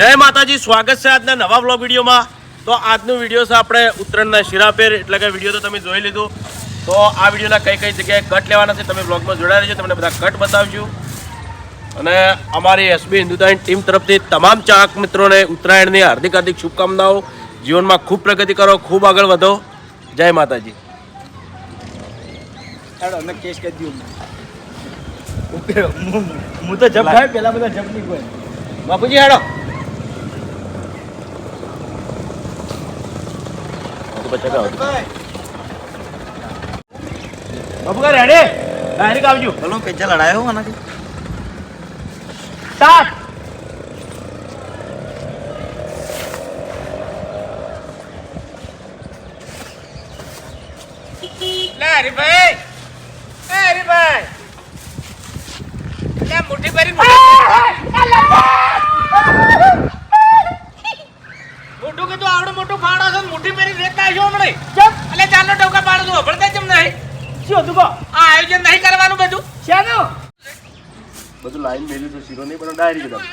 જય માતાજી, સ્વાગત છે આજના નવા બ્લોગ વિડીયોમાં. તો આજનો વિડીયો છે આપણે ઉત્તરાયણના શિરાપેર, એટલે કે વિડીયો તો તમે જોઈ લીધું. તો આ વિડીયોના કઈ કઈ જગ્યાએ કટ લેવાના છે તમે બ્લોગમાં જોડાઈ રહેજો, તમને બધા કટ બતાવજો. અને અમારી એસબી હિન્દુતાની ટીમ તરફથી તમામ ચાહક મિત્રોને ઉત્તરાયણની હાર્દિક હાર્દિક શુભકામનાઓ. જીવનમાં ખૂબ પ્રગતિ કરો, ખૂબ આગળ વધો. જય માતાજી. કેસ કરી દઉં હું તો જબ ખાય પેલા બધા જબ નહીં કોઈ બાપુજી હેડો. બાપુ કા રેડે ડાયરેક્ટ આવજો. ચલો પૈસા લડાયો આનાથી સ્ટાર્ટ. લે હરીભાઈ, એ હરીભાઈ, લે મુઠ્ઠી ભરી મોટું કીધું આવડું મોટું ફાડો છે, મુઠ્ઠી ભરી લેતા આવજો હમણાં. એટલે ચાલો ટોકા પાડો તું હબળતા કેમ નહીં? શું હતું કહો? આ આયોજન નહીં કરવાનું બધું શાનું? બધું લાઈન મેલ્યું છે, શીરો નહીં પણ ડાયરી બધા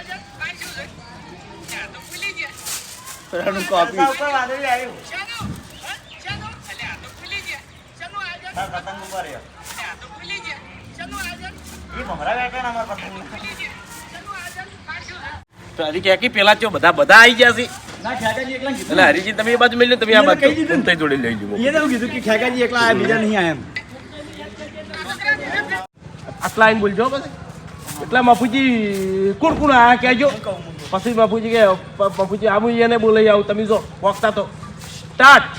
રાણું કોપી ઉપર વાદળી આવ્યું. પતંગ ઉપર રહ્યો એ મમરા બેઠા ને અમાર પતંગ તો હજી ક્યાંકી પેલા ચો બધા આવી ગયા છે. ના ખેગાજી એકલા કીધું એટલે હરીજી તમે એ બાજુ મેલ્યો, તમે આ બાજુ ઉમતાઈ જોડે લઈ જજો. એ તો કીધું કે ખેગાજી એકલા આયા બીજા નહીં આયા એમ. આટલા આઈને બોલજો પછી. એટલા બાપુજી કોણ કોણ આયા કહેજો. પછી બાપુજી કે બાપુજી આવું એને બોલાઈ આવું, તમે જો વખતા તો સ્ટાર્ટ.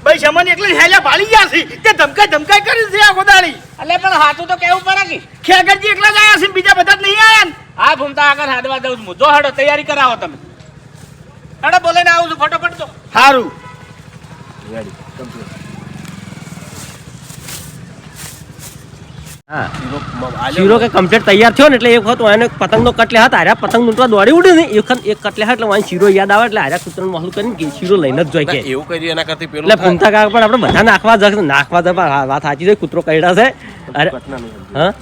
ભાઈ શમન એકલા હેલા ભાળી ગયા છે તે ધમકાઈ કરી છે આ ગોદાળી. એટલે પણ હાથું તો કેવું પડે કે ખેગાજી એકલા જ આયા છે બીજા બધા જ નહીં આયા ને. હા ઘૂમતા આગળ હાડવા દઉં છું. જો હડો તૈયારી કરાવો તમે. હડો બોલાઈને આવું છું ફટોફટ. તો સારું શીરો કે કમ્પ્લીટ તૈયાર થયો ને એટલે એક વખત એને પતંગનો કટલે હતા, હાર્યા પતંગ લૂંટવા દોડી ઉડ્યું ને એક વખત એક કટલે એટલે વાંઈ શીરો યાદ આવે એટલે હાર્યા કૂતરાનું મહલું કરીને કે શીરો લઈને જ જોઈ કે એવું કરી એના કરતી પેલું એટલે ફૂમતા કાકા પણ આપણે બધા નાખવા વાત સાચી છે, કૂતરો કઈડા છે. અરે હા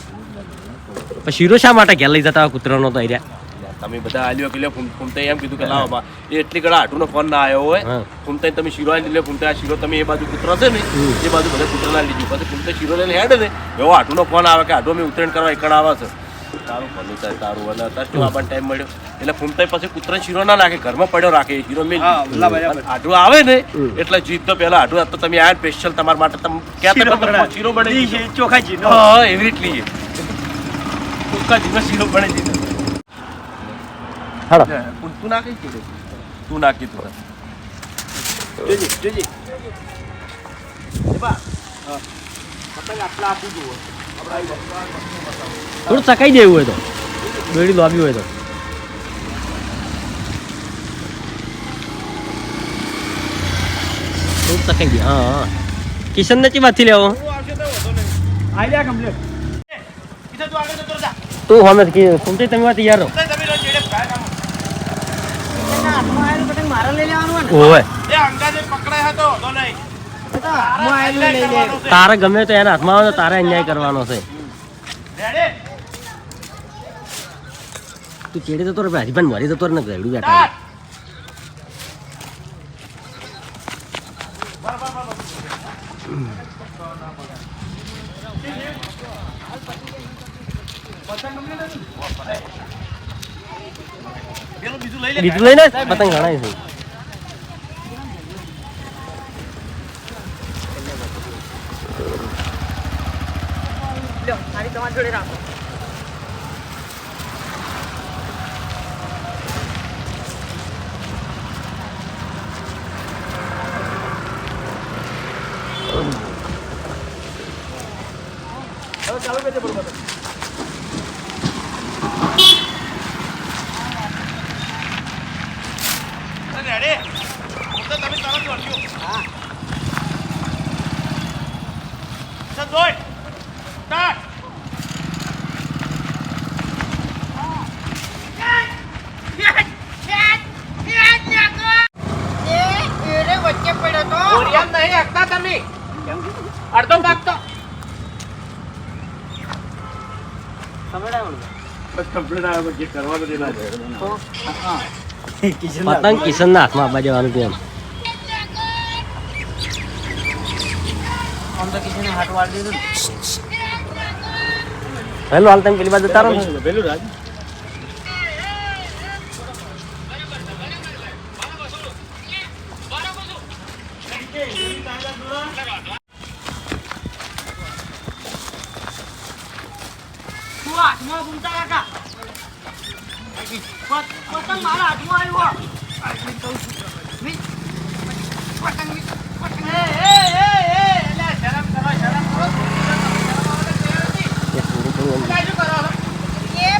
પણ શીરો શા માટે ઘેર લઈ જતા કૂતરાનો તો હાર્યા તમે બધા આલ્યો કે ફૂમતા એમ કીધું કે લાવો એ એટલી કડા હાટુનો ફોન ના આવ્યો હોય. ફૂમતા તમે શીરો આલી લે, ફૂમતા આ શીરો તમે એ બાજુ કૂતરો છે ને એ બાજુ બધા કૂતરા લીધું. પછી ફૂમતા શીરો લઈને હેડે ને એવો હાટુનો ફોન આવે કે હાટો મેં ઉત્તરાયણ કરવા એકડ આવે છે. તારું ભલું થાય તારું. અને અત્યારે કેવું આપણને ટાઈમ મળ્યો એટલે ફૂમતા પછી કૂતરા શીરો ના નાખે, ઘરમાં પડ્યો રાખે. શીરો મેં હાટું આવે ને એટલે જીત તો પેલા હાટું તો તમે આ સ્પેશિયલ તમારા માટે તમે ક્યાં શીરો બની છે ચોખાજી હા એવી રીતની ચોખાજીનો શીરો બની દીધો. તું નાખી કીધું તું નાખી તું જોજી થોડું ચકાઈ દેવું હોય તો દોડી લોબી હોય તો થોડું ચકાઈ દે. હા કિશન ને ચીમાંથી લેવો આઈડિયા કમ્પ્લીટ તું હમે ફૂમતી તમે તૈયાર રહો. ઓવે તારે ગમે તો એના હાથમાં આવે તો તારે અન્યાય કરવાનો છે. તું ચેડી જતો રે હરીભાઈ મરી જતો રે ને ગયડું બેઠા બીજું લઈને પતંગ ગણાય છે. ચાલુ કરી દે બરોબર. complaint આવે પણ જે કરવાનું તે ના થાય. પતંગ કિશનના હાથમાં આપવા જવાનું હતું એમ. આમ તો કિશને હાથ વાળી દીધું ને. હેલો હાલ તમે પેલી બાજુ તારો ને. પેલું રાજ તું હાથમાં ઘૂમતા કાકા પતંગ મારા હાથમાં આવ્યો પતંગ એ એટલે શરમ કરો એ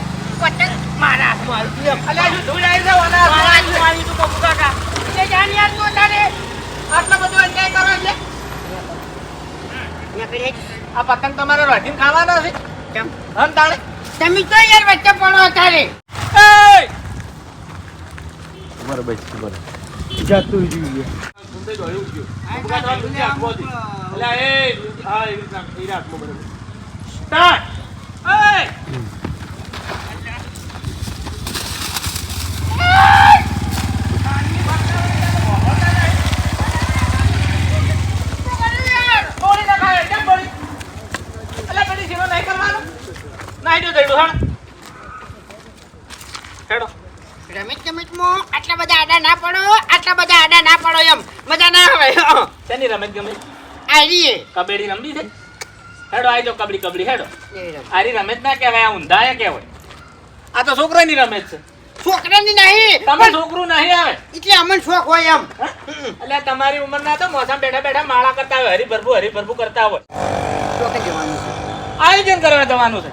પતંગ મારા હાથમાં આવ્યું અલ્યા શું ધૂળ આવી છે મારા હાથમાં આવી તું કપુ કાકા એ જાન યાર તું તારે આટલો બધો અન્યાય કરો એટલે આ પતંગ તમારે રોટીને ખાવાનો છે કેમ હમ તાણે તમે તો યાર વચ્ચે પડો તારે બરોબર છે બરોબર. જતું જોઈએ ફૂમતે દોડ્યું ગયું અલ્યા એ હા એ હાથમાં બરાબર સ્ટાર્ટ રમત ગમતમાં આટલા બધા આડા ના પડો એમ મજા ના આવે શેની રમત ગમે આઈએ કબડ્ડી રમવી છે હેડો આઈ જાઓ કબડ્ડી હેડો આરી રમત ના કહેવાય આ ઊંધાયા કહેવાય આ તો છોકરાની રમત છે છોકરાની નહીં તમે છોકરું નહીં આવે એટલે અમને શોખ હોય એમ એટલે તમારી ઉંમરના તો મોસમ બેઠા બેઠા માળા કરતા હોય હરિભરભુ કરતા હોય શોખે જવાનું આયોજન કરવા જવાનું છે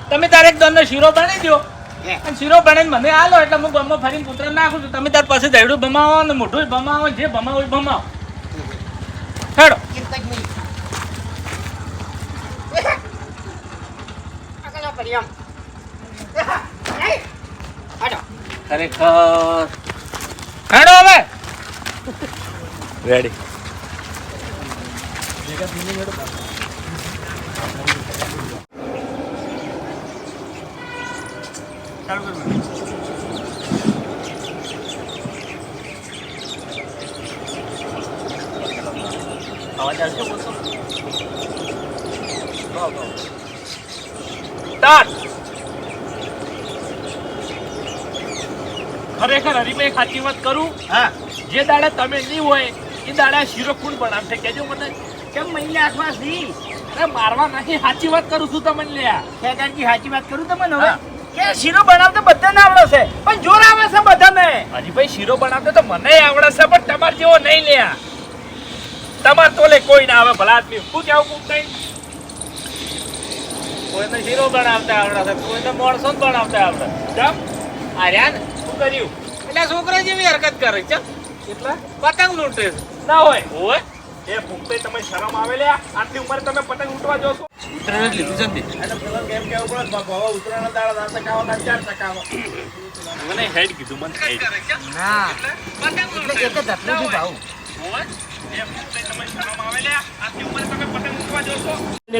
તમે તારે એક દોનનો શીરો બની દો છે અને શીરો બનાવીને મને આલો એટલે હું ગામમાં ફરીને પુત્ર નાખું છું તમે તાર પાસે દહીડું ભમાવો ને મોઢું ભમાવો જે ભમાવો એ ભમાવો હેડો એક જ મિનિટ આગળ કરી એમ હાડો ખરેખર હેડો હવે રેડી અવાજ આવશે બોલતો સ્ટાર્ટ ખરેખર હરીભાઈ સાચી વાત કરું હા જે દાડે તમે નહીં હોય એ દાડે શીરો કોણ બનાવશે કેજો મને કેમ મહિને આસપાસ થી અરે મારવા નહીં સાચી વાત કરું છું તમને લ્યા ખેગારજી સાચી વાત કરું તમને હવે કે શીરો બનાવતો બધાને આવડે છે પણ જોર આવે છે બધાને હરીભાઈ શીરો બનાવતો તો મને આવડે છે પણ તમાર જેવો નહીં લ્યા તમાર તોલે કોઈ ના આવે ભલા આદમી શું કેવું કું કઈ કોઈને શીરો બનાવતા આવડે છે કોઈને મોણસો બનાવતા આવડે કેમ આર્યા ને શું કર્યું એટલે છોકરા જેવી હરકત કરે છે કેટલા પતંગ લૂંટે છે ના હોય હોય એ ફૂમતે તમે શરમ આવે લ્યા આટલી ઉંમરે તમે પતંગ ઉઠવા જો છો ઉતરાણ જ લીધું છે ને એટલે પેલા કેમ કેવું પડે બાપા હવે ઉતરાયણના દાડા 10 ટકા 4 ટકા મને હેડ કીધું મને હેડ ના એટલે એક જ ધટલું ભાવ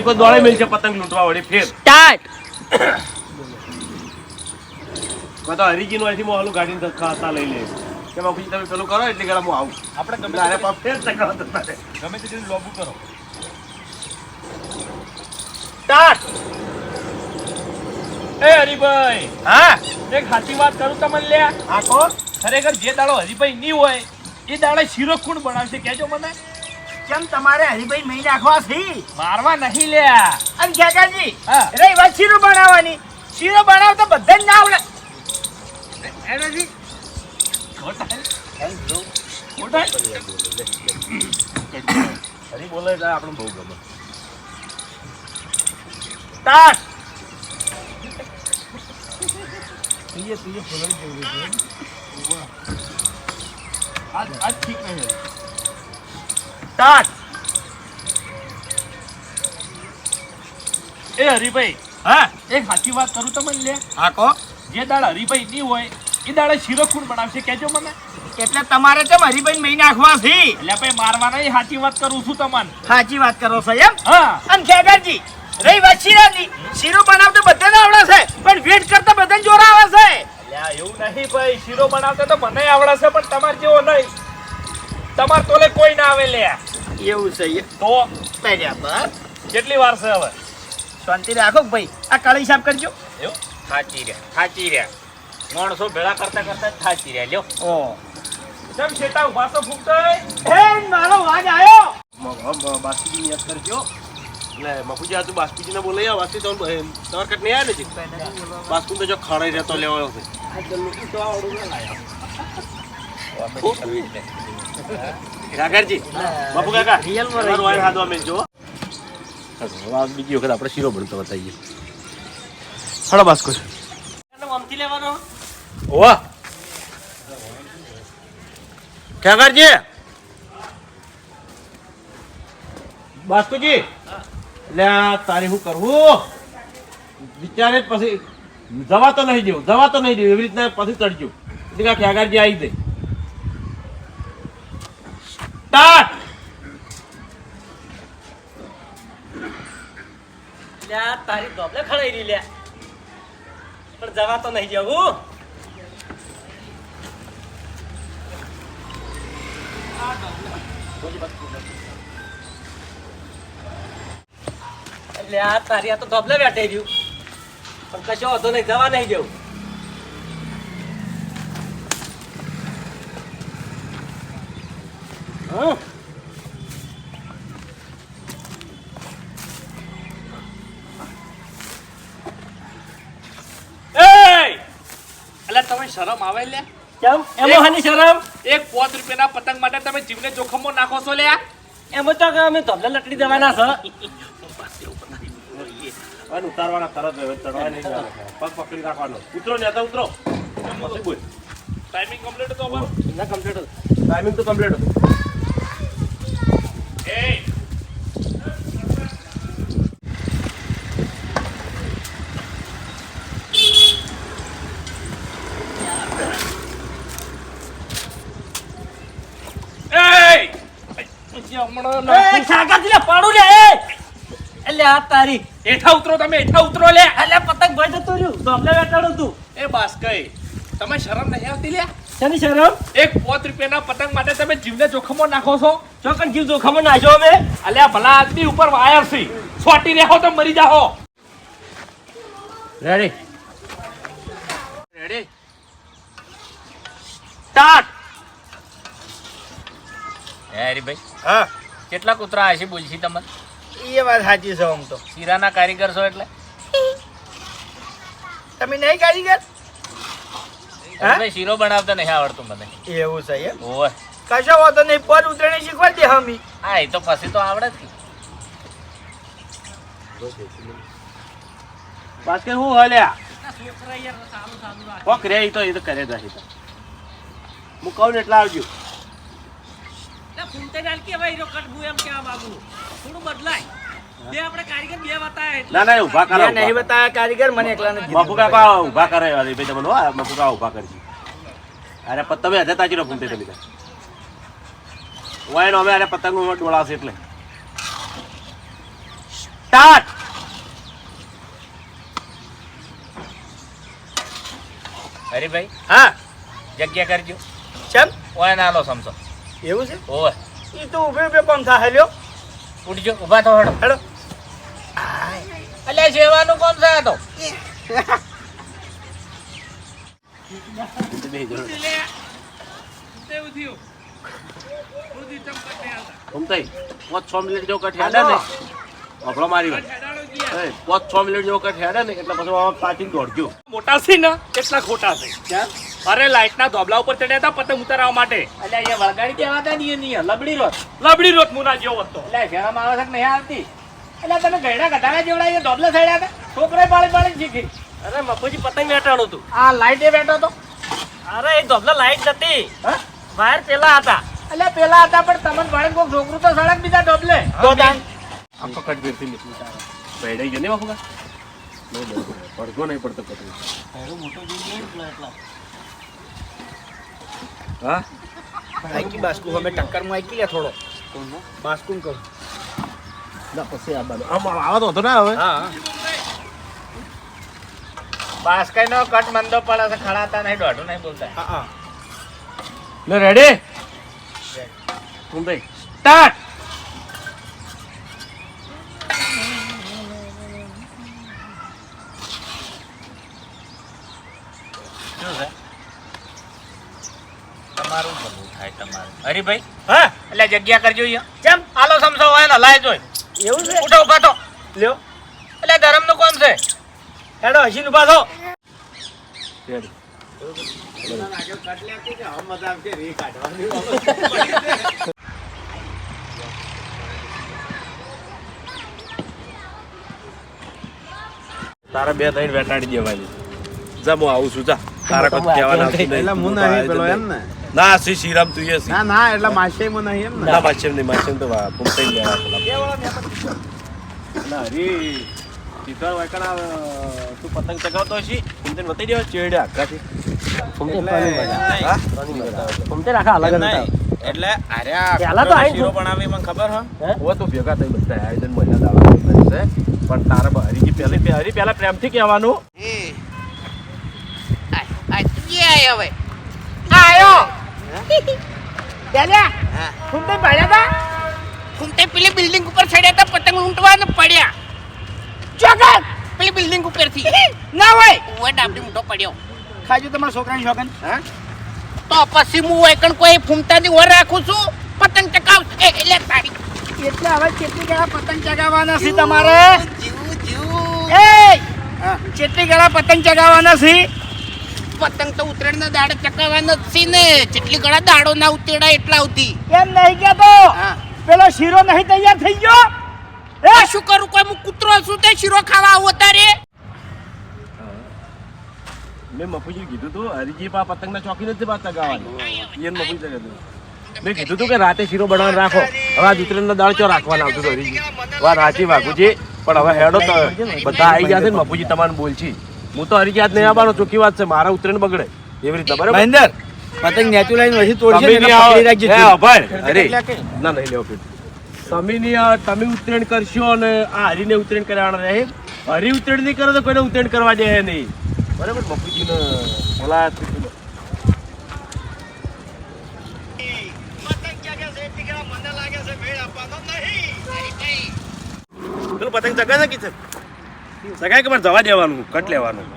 કોઈ દોડે મિલ છે પતંગ લૂંટવા વળી ફેર સ્ટાર્ટ. તો હરીજી નું અહીંથી મોહલું ગાડીને ખાતા લઈ લે કે બાપુજી તમે પેલું કરો એટલે કે હું આવું આપણે ગમે ત્યારે પાપ ફેર ટકા ગમે તે રીતે લોબુ કરો સ્ટાર્ટ એ હરીભાઈ હા એક સાચી વાત કરું તમને લ્યા હા કો ખરેખર જે દાડો હરીભાઈ નહીં હોય એ દાડે શીરો કોણ બનાવશે કેજો મને કેમ તમારે હરીભાઈ મહી નાખવા છે મારવા નહીં લ્યા અને ખેગારજી હા. રહી વાત શીરો બનાવવાની શીરો બનાવતા બધાને ના આવડે એનાથી હરી બોલે એટલે આપણને બહુ ગમે સ્ટાર્ટ આજ ઠીક નહીં સ્ટાર્ટ એ હરીભાઈ હા એક સાચી વાત કરું તમને લે હા કો જે દાડ હરીભાઈ નહીં હોય એ દાડે શીરો કોણ બનાવશે કેજો મને એટલે તમારે કેમ હરીભાઈ મહી નાખવા છે એટલે ભાઈ મારવા નહીં સાચી વાત કરું છું તમને સાચી વાત કરો છો એમ હા અને ખેગારજી રહી વાત શીરાની, શીરો બનાવતો બધાને આવડે છે પણ વેટ કરતા બધાને જોર આવે છે. અલ્યા એવું નહીં ભાઈ, શીરો બનાવતા તો મને આવડે છે પણ તમાર જેવો નહીં. તમાર તોલે કોઈ ના આવે લે. એવું છે તો બરાબર. કેટલી વાર છે હવે? શાંતિ રાખો કે ભાઈ, આ કાળી સાફ કરજો. એવું થાચી રહ્યા માણસો ભેળા કરતા કરતા થાચી રહ્યા લ્યો. ઓ કેમ શેટા ઉભા તો ફૂટતા? હે મારો વાજ આવ્યો. બાસ્કીજી યાદ કરજો. એટલે મફુજી આ તું બાસ્કીજીને બોલાઈ આવ. બાસ્કી તમારે કટ નહીં આવે ને? બાસ્કુ તો જો ખડાઈ રહેતો લેવાયો છે. કાકાજી, બાપુ કાકા, તમારું વાયર હાથવા મેલજો. બીજી વખત આપણે શીરો બનતો બતાવીએ. હળો બાસ્કુ. આમથી લેવાનો. ઓવા કાકાજી, બાસ્કુજી, એટલે આ તારે શું કરવું વિચારે જ પછી જવા તો નહીં દેવું એવી રીતના પછી ચડજો. એટલે કાકાજી આવી દે. સ્ટાર્ટ. લ્યા તારી ધોબલે ખડાઈ રહી લ્યા, પણ જવા તો નહીં જવું. એટલે આ તારી આ તો ધોબલે બેઠે રહ્યું, પણ કશો વાંધો નહીં, જવા નહીં જવું. હા એટલે તમે શરમ આવે લે? કેમ એમાં હાની શરમ? એક 5 રૂપિયાના પતંગ માટે તમે જીવને જોખમમાં નાખો છો લે? એમાં તો કે અમે ધોબલે લટડી દેવાના છે. અને ઉતારવાના તરત ચડવા નહીં જવાનું. પગ પકડી રાખવાનો. ઉતરો ને તો ઉતરો. પછી બોલ. ટાઈમિંગ કમ્પ્લીટ હતો અમારો? ના કમ્પ્લીટ હતું. ટાઈમિંગ તો કમ્પ્લીટ હતું. એ પાડું લે. એટલે આ તારી હેઠા ઉતરો તમે, હેઠા ઉતરો લે. એટલે પતંગ ભાઈ જતું રહ્યું, ધોબલે બેઠાડું તું. એ બાસ્કઈ, તમે શરમ નહીં આવતી લે? શેની શરમ? એક 5 રૂપિયાના પતંગ માટે તમે જીવને જોખમમાં નાખો છો? ચોકન જીવ જોખમમાં નાખ્યો અમે. અલ્યા ભલા આદમી ઉપર વાયર છે, છોટી રહેવો તો મરી જાઓ. રેડી. સ્ટાર્ટ. હરીભાઈ હા કેટલા કૂતરા હશે બોલશી તમે? એ વાત સાચી છે. આમ તો શીરાના કારીગર છો એટલે તમે નહીં કારીગર? હરીભાઈ શીરો બનાવતા નહીં આવડતું મને. એવું છે એમ? ઓય કશો વાંધો નહીં, પર ઉતરણી શીખવાડી દે હમી. હા એ તો પછી તો આવડે જ. બાસ્કેટ હું હલ્યા કોક રે ઈ તો કરે જ રહી. હું કહું ને એટલે આવજો. ના ના ઉભા કરો. નહીં બતાયા કારીગર, મને એકલાને કીધું. બાપુ કાકા ઉભા કરે ભાઈ તમને હો. બાપુ કાકા ઉભા કરજો. અરે તમે હજે તાજી નો ફૂમતે તમે વાય નો અમે અરે પતંગ ડોળાશે એટલે. સ્ટાર્ટ. હરીભાઈ હા જગ્યા કરજો. ચમ ઓય ના લો સમજો. એવું છે? ઓય એ તો ઉભે ઉભે કોમ થાય લ્યો. ઉઠજો, ઊભા થો હેડો. હેડો. અલ્યા સેવાનું કોમ છે આ તો? ફૂમતાઈ 5-6 મિનિટ જેવો કટ હેડે ને અભળો મારી વાત. 5-6 મિનિટ જેવો કટ હેડે ને એટલે પછી પાછીને દોડજો. મોટા છે ને એટલા ખોટા છે. અરે લાઈટના ધોબલા ઉપર ચડ્યા હતા પતંગ ઉતારવા માટે. અલ્યા એ વળગાડી દેવાતા નહીં લબડી રોત. લબડી રોત મુના જેવો હતો. એટલે શરમ આવે છે કે નહીં આવતી? એટલે તમે ગયડા ગધાડા જેવડા એ ધોબલે થયા હતા. છોકરાએ પાળી પાળી શીખી. અરે મફુજી પતંગ બેઠાડું તું. આ લાઈટે બેઠો તો. અરે એ ધોબલે લાઈટ નથી, વાયર પેલા હતા. એટલે પેલા હતા પણ તમને ભણે કોઈ છોકરું તો સડક બીજા ડોબલે. આખો કટ ગીરથી બેડાઈ ગયો ને બાપુ કા પડઘો નહીં પડતો પતંગ. હા આઈકી બાસ્કુ અમે ટક્કરમાં આઈકી લે થોડો. બાસ્કુન કહું. ના પછી આવવાનું આમ આવા તો હતો ના હવે હા બાસ્કાઈ નો કટ મંદો પડે છે ખડાતા નહીં દોઢું નહીં બોલતા લે રેડી ફૂમતાઈ સ્ટાર્ટ તમારું ભલું થાય તમારું હરીભાઈ હા એટલે જગ્યા કરજો અહીંયા કેમ આલો સમસો હોય ને લાય જોઈ એવું છે ઉઠો ઉભા તો લ્યો એટલે ધર્મ નું કોમ છે હેડો હસીન ઉભા થો રેડી તારા બે ત્રણ વેટાડી દેવાની જા હું આવું છું જા તારા કોઈ કહેવાના આવતું નહીં. એટલે હું નહીં પેલો એમ ને ના શ્રી શ્રીરામ તું એ સી ના ના એટલે માસે હું નહીં એમ ને ના માછેમ નહીં માછેમ તો ફૂમતાઈ લેવા ના હરી સીધા વાયકણા તું પતંગ ચગાવતો હશી ફૂમતાઈને બતાવી દેવા ચેડે આઘાથી ફૂમતે રાખા અલગ જ હતા. એટલે અરે પહેલા તો આઈ શીરો બનાવી મને ખબર હા હવે તો ભેગા થઈ બધા આયોજન મહિના દાડા છે પણ તારા હરીજી પહેલા પ્રેમથી કહેવાનું આયો પેલ્યા ફૂમતે પડ્યા તા ફૂમતે પેલી બિલ્ડિંગ ઉપર ચડ્યા તા પતંગ લૂંટવા ને પડ્યા ચોકન પેલી બિલ્ડિંગ ઉપરથી ના હોય ઓય ડાબડી મોટો પડ્યો ખાજો તમારા છોકરાની શોખન હા તો પછી હું એકણ કોઈ ફૂમતાની ઓર રાખું છું પતંગ ચગાવ એટલે તારી એટલે હવે કેટલી ગળા પતંગ ચગાવવાના છે તમારે એ કેટલી ગળા પતંગ ચગાવવાના છે પતંગ તો ઉત્તરાયણ ના દાડે ચગાવવાના જ છે ને જેટલી ઘણા દાડો ના ઉતેડા એટલા આવતી એમ નહીં કેતો પેલો શીરો નહીં તૈયાર થઈ ગયો શું કરું કોઈ હું કૂતરો છું તે શીરો ખાવા આવો તારે મેં મફુજી કીધું તું હરીજી પા પતંગના ચોકી નથી બાદ ચગાવવાની એને મફુજી કીધું મેં કીધું તું કે રાતે શીરો બનાવવાનું રાખો હવે આ ઉત્તરાયણનો દાળ ચો રાખવાના આવતું હતું હરીજી વાત સાચી વાઘુજી પણ હવે હેડો તો બધા આવી ગયા છે ને મફુજી તમારે બોલછી હું તો હરીજી આજ નહીં આવવાનો ચોખ્ખી વાત છે મારા ઉત્તરાયણ બગડે એવી રીતે બરાબર મહેન્દર પતંગ નેચું લઈને પછી તોડશે તમે ને નહીં એને આવો. પકડી રાખજે હે, અભય, અરે. એટલે કે? ના નહીં લેવો પેટ તમે નહીં આવો, તમે ઉત્તરાયણ કરશો અને આ હરીને ઉત્તરાયણ કરવાના રહે હરી ઉત્તરાયણ નહીં કરો તો કોઈને ઉત્તરાયણ કરવા દે નહીં બરાબર બાપુજીને બોલા પેલું પતંગ ચગાવે કે છે ચગાય કે મારે જવા દેવાનું કટ લેવાનું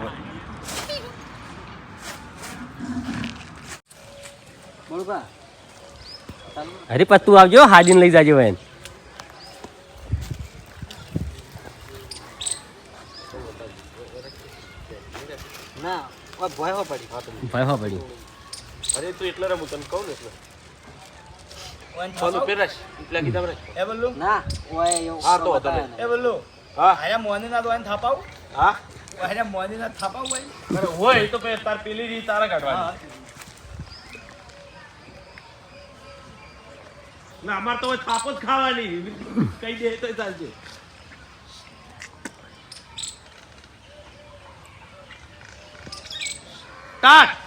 હરી પછી તું આવજો હાજીને લઈ જાજો ભાઈ ના કોઈ ભય હો પડી ભાઈ હો પડી અરે તું એટલે રમું તને કહું ને એટલે ચાલો પેરાશ એટલે કીધા રે એ બોલું ના ઓય એવું હા તો હતો ને. એ બોલું હા આયા મોની ના દોન થાપાવ હા આયા મોની ના થાપાવ ભાઈ અરે હોય તો પછી તાર પેલી રીત તારા કાઢવાની ના અમાર તો થાપ જ ખાવાની કઈ દે તો ચાલશે સ્ટાર્ટ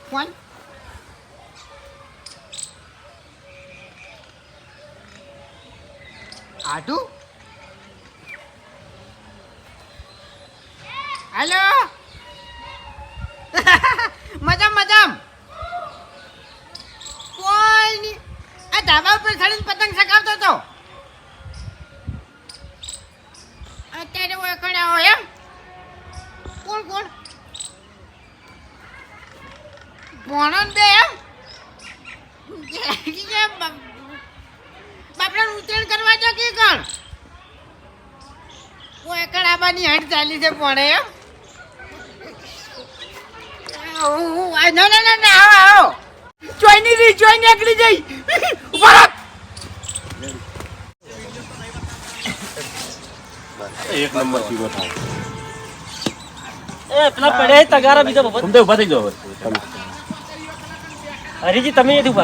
કોણ આડુ હેલો મજામ મજામ કોઈ ની આ ધાબા ઉપર ચડીને પતંગ ચગાવતો હતો અત્યારે ઓળખણ આવો એમ કોણ કોણ ભણન બે એમ બાપડા ઉત્તરાયણ કરવા જો કે કણ કોઈ કડાબાની હેડ ચાલી છે ભણે એમ ના ના ના ના આવો આવો જોઈની રી જોઈ નીકળી જઈ ઉભા રાખ એક નંબર શીરો થાય એ પેલા પડ્યા તગારા બીજા તમે તો ઉભા થઈ જાઓ હવે. હરીજી તમે નથી ઉભા